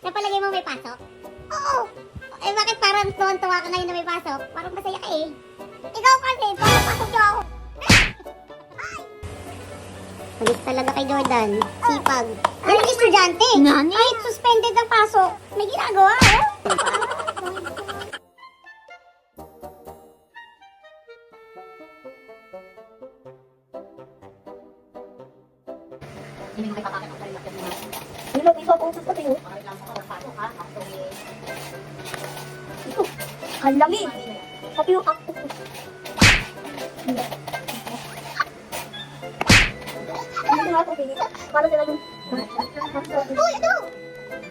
Sa palagay mo may pasok? Oo! Eh bakit parang tuwan-tuwa ka ngayon na may pasok? Parang masaya ka eh. Ikaw kasi, pasok niyo ako. Malis talaga kay Jordan. Sipag. Ano estudyante? Nani? Kahit suspended ang pasok, may ginagawa. Ano ba isa po sa tayo? Ito. Ang lami. Sabi yung ako. Hindi nga ito pinit. Para sila yung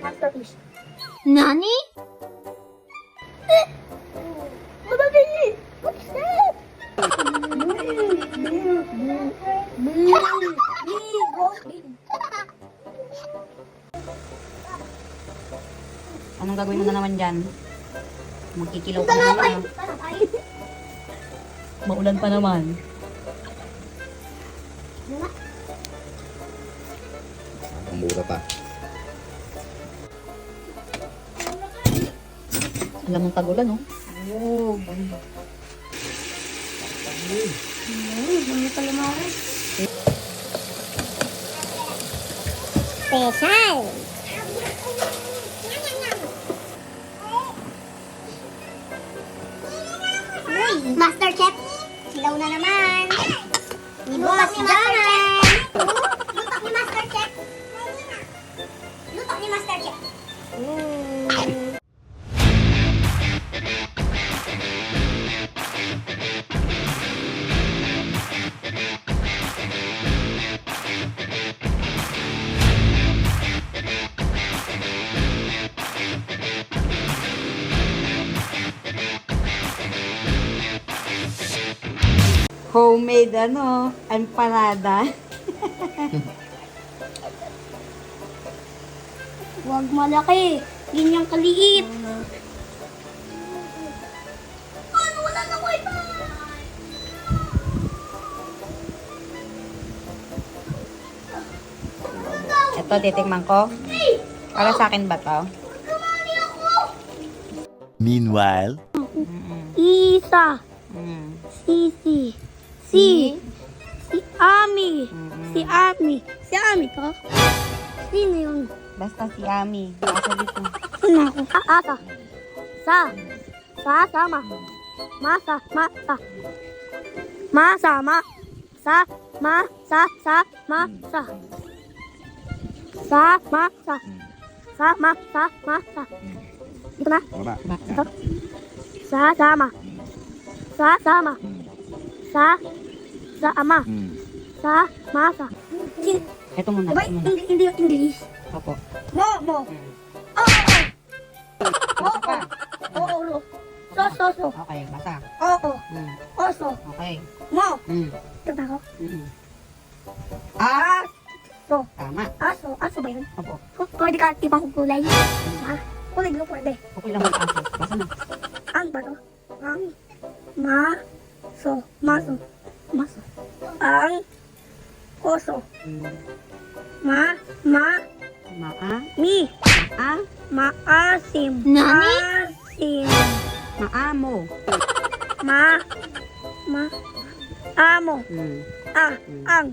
masterpiece. Nani? Madali! What's that? Anong gagawin mo na naman dyan? Magkikilaw ka na naman. Maulan pa naman. Ang mura pa. Alam mong tagulan, no? Oh, Special! Master Chef, silaw na naman. Ni Boss Jaman. Lutok ni Master Chef. Lutok ni Master Chef. Homemade, empanada. Huwag malaki. Ganyan kaliit. Ano, wala na wifi? Ito, titikman ko. Para sa akin ba to? Meanwhile, Isa. Mm. Si Ami. Si Ami. Si Ami to? Sino yun? Basta si Ami. Asa dito. Sino ako? Asa. Sama. Masa. Masama. Sa. Masa. Dito na. baba. Ito. Sama. Sa ama. Sa masa. Ito muna. Diba Ito muna. hindi yung English? Opo. Mo. Basta pa. Oo. So. Okay, basa. Oo. Mm. Oso. Okay. Mo. Mm. Ito ba ako? Mm. Ah! So. Tama. Aso ba yun? Opo. Pwede ka ibang kulay. Ha? Kulay mo pwede. Okay lang mag-aso. Basa na. Ang ba to? Ang maso. Ang oso. Mm. Mi. Maasim. Asim. Maamo. Amo. Mm. Ang.